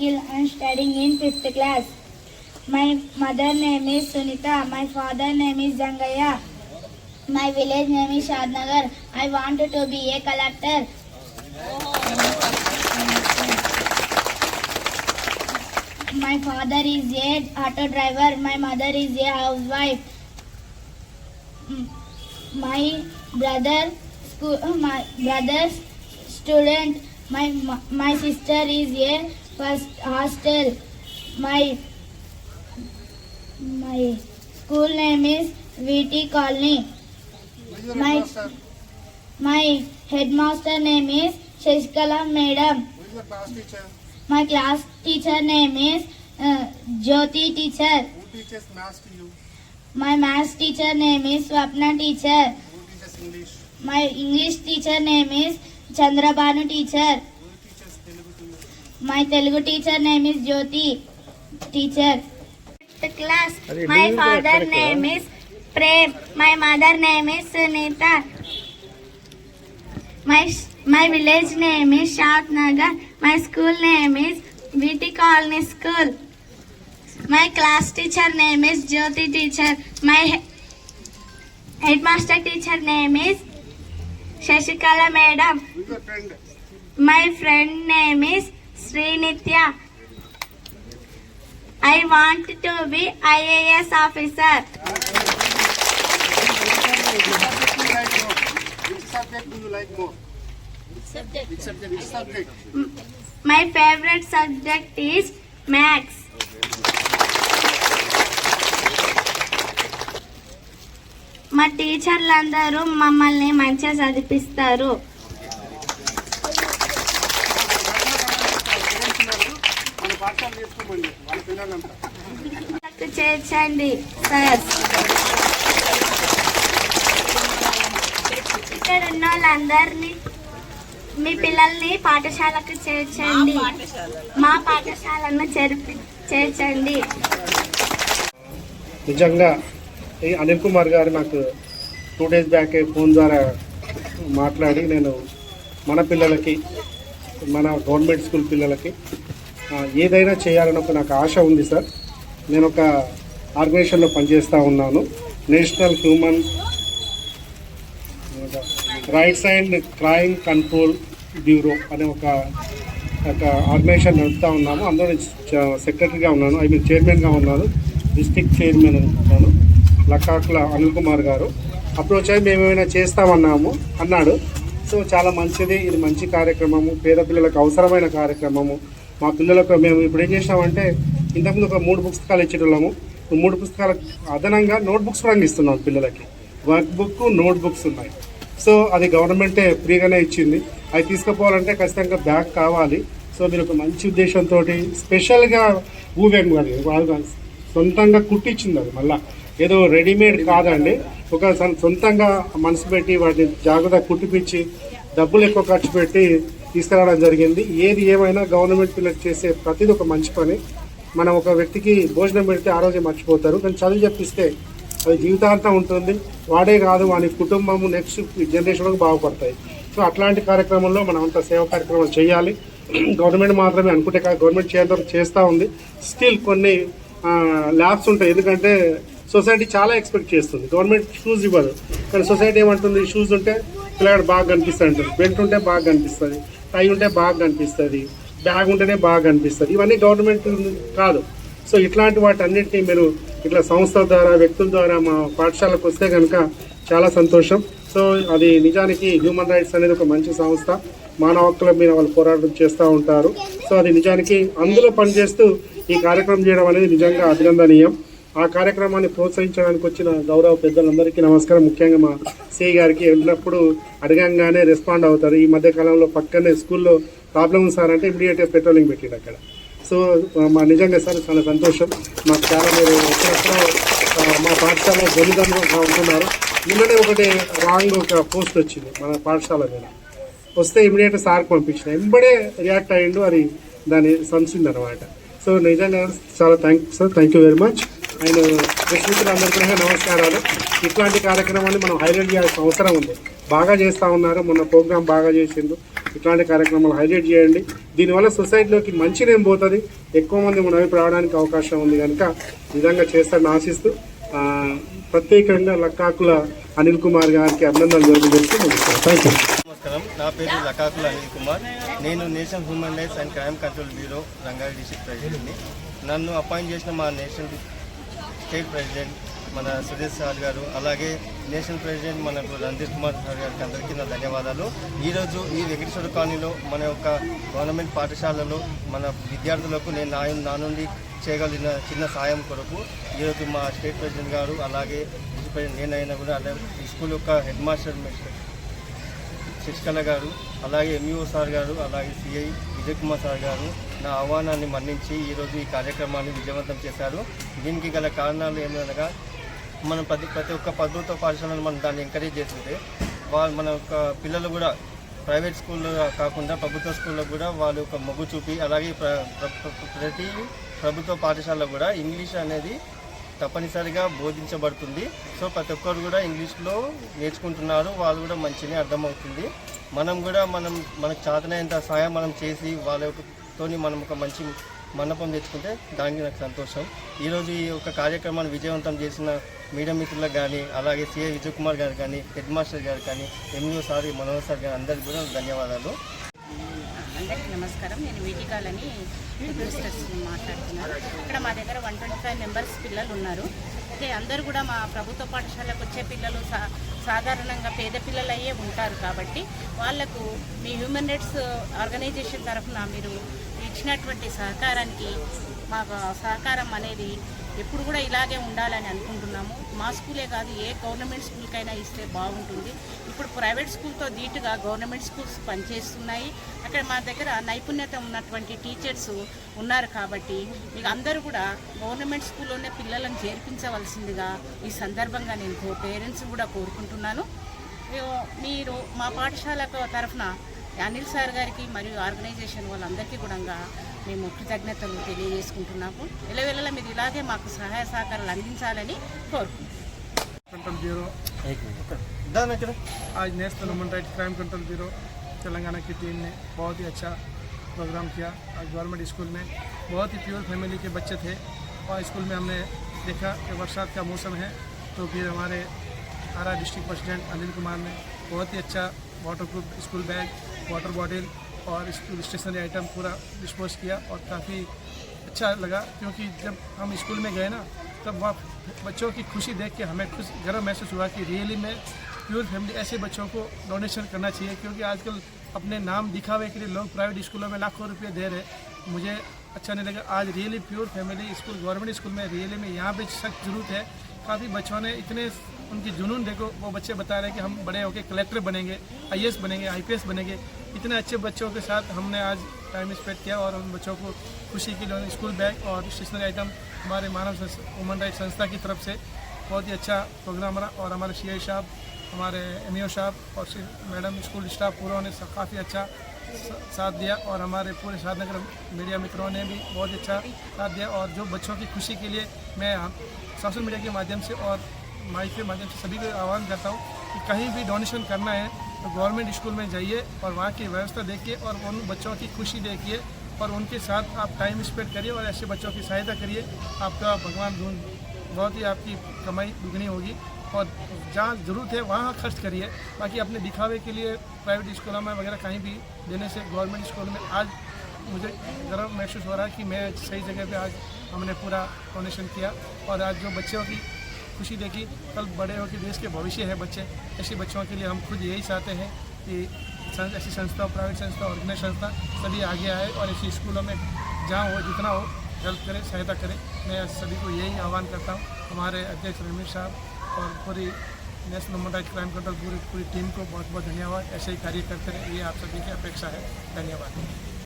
Nikhil. I am studying in 5th class. My mother name is Sunita. My father name is Jangaya. My village name is Shadnagar. I want to be a collector. My father is a auto driver. My mother is a housewife. My brother's student. My sister is a first hostel. My school name is VT Colony. My headmaster name is Shashikala Madam. Who is your class teacher? My class teacher name is Jyoti teacher. Who teaches maths to you? My maths teacher name is Swapna teacher. Who teaches English? My English teacher name is Chandrabanu teacher. Who teaches Telugu to you? My Telugu teacher name is Jyoti teacher. Class. My father name is Prem. My mother name is Sunita. My village name is Shadnagar. My school name is VT Colony School. My class teacher name is Jyoti teacher. My headmaster teacher name is Shashikala Madam. Who is your friend? My friend name is Srinitya. I want to be IAS officer. Which subject do you like more? Which subject? My favorite subject is maths. మా టీచర్లందరూ మమ్మల్ని మంచిగా చదివిస్తారు. మన పాఠశాల నేర్చుకోమండి వాళ్ళ పిల్లలంతా. చేర్చండి sir. ఇక్కడ ఉన్న వాళ్ళందరినీ మీ పిల్లల్ని పాఠశాలకు చేర్చండి. మా పాఠశాలను చేర్చండి. నిజంగా ఈ అనిల్ కుమార్ గారు నాకు 2 days బ్యాక్ ఫోన్ ద్వారా మాట్లాడి నేను మన పిల్లలకి మన గవర్నమెంట్ స్కూల్ పిల్లలకి ఏదైనా చేయాలని నాకు ఆశ ఉంది సార్. నేను ఒక ఆర్గనైజేషన్లో పనిచేస్తూ ఉన్నాను. National human rights and crime control bureau అనే ఒక ఆర్గనైజేషన్ నడుపుతూ ఉన్నాము. అందులో సెక్రటరీగా ఉన్నాను. చైర్మన్గా ఉన్నాను. డిస్ట్రిక్ట్ చైర్మన్ ఉన్నాను. లక్కాకుల అనిల్ కుమార్ గారు అప్రోచ్ అయ్యి మేము ఏమైనా చేస్తామన్నాము అన్నాడు. సో చాలా మంచిది, ఇది మంచి కార్యక్రమము, పేద పిల్లలకు అవసరమైన కార్యక్రమము. మా పిల్లలకు మేము ఇప్పుడు ఏం చేసామంటే ఇంతకుముందు ఒక 3 పుస్తకాలు ఇచ్చేటోళ్ళము. 3 పుస్తకాలకు అదనంగా నోట్బుక్స్ కూడా ఇస్తున్నాం పిల్లలకి. వర్క్ బుక్, నోట్ బుక్స్ ఉన్నాయి. సో అది గవర్నమెంటే ఫ్రీగానే ఇచ్చింది. అవి తీసుకుపోవాలంటే ఖచ్చితంగా బ్యాగ్ కావాలి. సో మీరు ఒక మంచి ఉద్దేశంతో స్పెషల్గా ఊవేం కాదు, సొంతంగా కుట్టించింది. అది మళ్ళీ ఏదో రెడీమేడ్ కాదండి. ఒక సొంతంగా మనసు పెట్టి వాటిని జాగ్రత్తగా కుట్టిపించి డబ్బులు ఎక్కువ ఖర్చు పెట్టి తీసుకురావడం జరిగింది. ఏది ఏమైనా గవర్నమెంట్ పిల్లలకు చేసే ప్రతిదీ ఒక మంచి పని. మనం ఒక వ్యక్తికి భోజనం పెడితే ఆ రోజే మర్చిపోతారు, కానీ చదువు చెప్పిస్తే అది జీవితాంతం ఉంటుంది. వాడే కాదు, వాని కుటుంబము నెక్స్ట్ జనరేషన్కి బాగుపడతాయి. సో అట్లాంటి కార్యక్రమంలో మనం అంత సేవా కార్యక్రమాలు చేయాలి. గవర్నమెంట్ మాత్రమే అనుకుంటే కాదు, గవర్నమెంట్ చేస్తూ ఉంది. స్టిల్ కొన్ని ల్యాబ్స్ ఉంటాయి. ఎందుకంటే సొసైటీ చాలా ఎక్స్పెక్ట్ చేస్తుంది. గవర్నమెంట్ షూస్ ఇవ్వదు, కానీ సొసైటీ ఏమంటుంది, షూస్ ఉంటే పిల్లగాడు బాగా కనిపిస్తుంది అంటుంది, బెల్ట్ ఉంటే బాగా కనిపిస్తుంది, టై ఉంటే బాగా కనిపిస్తుంది, బ్యాగ్ ఉంటేనే బాగా కనిపిస్తుంది. ఇవన్నీ గవర్నమెంట్ కాదు. సో ఇట్లాంటి వాటి అన్నింటినీ మీరు ఇట్లా సంస్థల ద్వారా, వ్యక్తుల ద్వారా మా పాఠశాలకు వస్తే కనుక చాలా సంతోషం. సో అది నిజానికి హ్యూమన్ రైట్స్ అనేది ఒక మంచి సంస్థ. మానవ హక్కుల మీద వాళ్ళు పోరాటం చేస్తూ ఉంటారు. సో అది నిజానికి అందులో పనిచేస్తూ ఈ కార్యక్రమం చేయడం అనేది నిజంగా అభినందనీయం. ఆ కార్యక్రమాన్ని ప్రోత్సహించడానికి వచ్చిన గౌరవ పెద్దలందరికీ నమస్కారం. ముఖ్యంగా మా సిఐ గారికి ఎల్లప్పుడూ అడగంగానే రెస్పాండ్ అవుతారు. ఈ మధ్యకాలంలో పక్కనే స్కూల్లో ప్రాబ్లం ఉంది సార్ అంటే ఇమీడియట్గా పెట్రోలింగ్ పెట్టిండు అక్కడ. సో మా నిజంగా సార్ చాలా సంతోషం. మాకు చాలా మీరు ఎక్కడెక్కడో మా పాఠశాల గొలిదంగా ఉంటున్నారు. నిన్ననే ఒకటి రాంగ్ ఒక పోస్ట్ వచ్చింది మన పాఠశాల మీద, వస్తే ఇమీడియట్గా సార్కి పంపించిన, ఎంబడే రియాక్ట్ అయ్యిండు. అది దాన్ని సంచింది అనమాట. సో నిజంగా చాలా thanks sir, thank you very much. ఆయన ప్రేక్షకులందరికీ నమస్కారాలు. ఇట్లాంటి కార్యక్రమాన్ని మనం హైలైట్ చేయాల్సిన అవసరం ఉంది. బాగా చేస్తూ ఉన్నారు. మొన్న ప్రోగ్రామ్ బాగా చేసిండు. ఇట్లాంటి కార్యక్రమాలు హైలైట్ చేయండి. దీనివల్ల సొసైటీలోకి మంచి నేమ్ పోతుంది, ఎక్కువ మంది మన వైపు రావడానికి అవకాశం ఉంది కనుక ఈ విధంగా చేస్తారని ఆశిస్తూ ప్రత్యేకంగా లక్కాకుల అనిల్ కుమార్ గారికి అభినందనలు తెలియజేస్తూ ముగిస్తాను. Thank you. నమస్కారం, నా పేరు లక్కాకుల అనిల్ కుమార్. నేను national human rights and crime control bureau Rangareddy district ప్రెసిడెంట్ని. నన్ను అపాయింట్ చేసిన మా నేషనల్ స్టేట్ ప్రెసిడెంట్ మన సురేష్ సార్ గారు, అలాగే నేషనల్ ప్రెసిడెంట్ మనకు రంజిత్ కుమార్ సార్ గారికి అందరికీ నా ధన్యవాదాలు. ఈరోజు ఈ వెంకటేశ్వర కాలనీలో మన యొక్క గవర్నమెంట్ పాఠశాలలో మన విద్యార్థులకు నేను నా నుండి చేయగలిగిన చిన్న సాయం కొరకు ఈరోజు మా స్టేట్ ప్రెసిడెంట్ గారు, అలాగే నేనైనా కూడా అలాగే ఈ స్కూల్ యొక్క హెడ్ మాస్టర్ శశికళ గారు, అలాగే ఎంఈఓ సార్ గారు, అలాగే సిఐ విజయ్ కుమార్ సార్ గారు నా ఆహ్వానాన్ని మన్నించి ఈరోజు ఈ కార్యక్రమాన్ని విజయవంతం చేశారు. దీనికి గల కారణాలు ఏమనగా మనం ప్రతి ఒక్క ప్రభుత్వ పాఠశాలను మనం దాన్ని ఎంకరేజ్ చేస్తుంటే మన యొక్క పిల్లలు కూడా ప్రైవేట్ స్కూల్లో కాకుండా ప్రభుత్వ స్కూల్లో కూడా వాళ్ళు ఒక మొగ్గు చూపి, అలాగే ప్రతి ప్రభుత్వ పాఠశాలలో కూడా ఇంగ్లీష్ అనేది తప్పనిసరిగా బోధించబడుతుంది. సో ప్రతి ఒక్కరు కూడా ఇంగ్లీష్లో నేర్చుకుంటున్నారు, వాళ్ళు కూడా మంచిగా అర్థమవుతుంది. మనం కూడా మనకు చేతనైనంత సహాయం మనం చేసి వాళ్ళతోని మనం ఒక మంచి మండపం తెచ్చుకుంటే దానికి నాకు సంతోషం. ఈరోజు ఈ యొక్క కార్యక్రమాన్ని విజయవంతం చేసిన మీడియా మిత్రులకు కానీ, అలాగే సిఐ విజయ్ కుమార్ గారు కానీ, హెడ్ మాస్టర్ గారు కానీ, ఎంఈఓ సార్ మనోహర్ సార్ గారు అందరికీ కూడా ధన్యవాదాలు. అందరికీ నమస్కారం. నేను వీటి కాలనీ హెడ్ మిస్టర్స్ మాట్లాడుతున్నాను. ఇక్కడ మా దగ్గర 125 మెంబర్స్ పిల్లలు ఉన్నారు. అయితే అందరూ కూడా మా ప్రభుత్వ పాఠశాలకు వచ్చే పిల్లలు సాధారణంగా పేద పిల్లలయ్యే ఉంటారు. కాబట్టి వాళ్లకు మీ హ్యూమన్ రైట్స్ ఆర్గనైజేషన్ తరఫున మీరు ఇచ్చినటువంటి సహకారానికి మాకు సహకారం అనేది ఎప్పుడు కూడా ఇలాగే ఉండాలని అనుకుంటున్నాము. మా స్కూలే కాదు, ఏ గవర్నమెంట్ స్కూల్కైనా ఇస్తే బాగుంటుంది. ఇప్పుడు ప్రైవేట్ స్కూల్తో ధీటుగా గవర్నమెంట్ స్కూల్స్ పనిచేస్తున్నాయి. అక్కడ మా దగ్గర నైపుణ్యత ఉన్నటువంటి టీచర్స్ ఉన్నారు. కాబట్టి మీకు అందరూ కూడా గవర్నమెంట్ స్కూల్లోనే పిల్లలను చేర్పించవలసిందిగా ఈ సందర్భంగా నేను పేరెంట్స్ కూడా కోరుకుంటున్నాను. మీరు మా పాఠశాల తరఫున అనిల్ సార్ గారికి మరియు ఆర్గనైజేషన్ వాళ్ళందరికీ కూడా మేము కృతజ్ఞతలు తెలియజేసుకుంటున్నాము. ఎల్లవేళలా మీరు ఇలాగే మాకు సహాయ సహకారాలు అందించాలని कंट्रोल ब्यूरो आज national human rights crime control bureau Telangana की टीम ने बहुत ही अच्छा प्रोग्राम किया। आज गवर्नमेंट स्कूल में बहुत ही प्योर फैमिली के बच्चे थे और स्कूल में हमने देखा कि बरसात का मौसम है, तो फिर हमारे आरा डिस्ट्रिक्ट प्रेसिडेंट अनिल कुमार ने बहुत ही अच्छा water proof school bag, water bottle और स्कूल स्टेशनरी आइटम पूरा डिस्पोज किया और काफ़ी अच्छा लगा, क्योंकि जब हम स्कूल में गए ना तब वह बच्चों की खुशी देख के हमें खुश गर्व महसूस हुआ कि रियली में प्योर फैमिली ऐसे बच्चों को डोनेशन करना चाहिए। क्योंकि आजकल अपने नाम दिखावे के लिए लोग प्राइवेट स्कूलों में लाखों रुपये दे रहे, मुझे अच्छा नहीं लगा। आज really pure family school government school में रियली में यहाँ पे सख्त जरूरत है। काफ़ी बच्चों ने इतने उनकी जुनून देखो, वो बच्चे बता रहे हैं कि हम बड़े होकर कलेक्टर बनेंगे, IAS बनेंगे, IPS बनेंगे। इतने अच्छे बच्चों के साथ हमने आज टाइम स्पेंड किया और उन बच्चों को खुशी के लिए स्कूल बैग और स्टेशनरी आइटम हमारे मानव ह्यूमन राइट्स संस्था की तरफ से बहुत ही अच्छा प्रोग्राम रहा। और हमारे CI साहब, हमारे MEO साहब और मैडम, स्कूल स्टाफ पूरा ने काफ़ी अच्छा साथ दिया और हमारे पूरे साधनगर मीडिया मित्रों ने भी बहुत अच्छा साथ दिया। और जो बच्चों की खुशी के लिए मैं सोशल मीडिया के माध्यम से और माइक के माध्यम से सभी को आह्वान करता हूँ कि कहीं भी डोनेशन करना है तो गवर्नमेंट स्कूल में जाइए और वहाँ की व्यवस्था देखिए और उन बच्चों की खुशी देखिए और उनके साथ आप टाइम स्पेंड करिए और ऐसे बच्चों की सहायता करिए। आपका भगवान ढूंढ बहुत ही आपकी कमाई दुगनी होगी। और जहाँ ज़रूरत है वहाँ खर्च करिए, बाकी अपने दिखावे के लिए प्राइवेट स्कूलों में वगैरह कहीं भी देने से गवर्नमेंट स्कूल में आज मुझे गर्व महसूस हो रहा है कि मैं सही जगह पे आज हमने पूरा डोनेशन किया। और आज जो बच्चों की खुशी देखी, कल बड़े होकर देश के भविष्य है बच्चे, ऐसे बच्चों के लिए हम खुद यही चाहते हैं कि ऐसी संस्था, प्राइवेट संस्था, ऑर्गेनाइज संस्था सभी आगे आए और ऐसी स्कूलों में जहाँ हो जितना हो हेल्प करें, सहायता करें। मैं सभी को यही आह्वान करता हूँ। हमारे अध्यक्ष रमेश साहब और पूरी national human rights crime control पूरी टीम को बहुत बहुत धन्यवाद। ऐसे ही कार्य करते रहे, ये आप सभी की अपेक्षा है। धन्यवाद।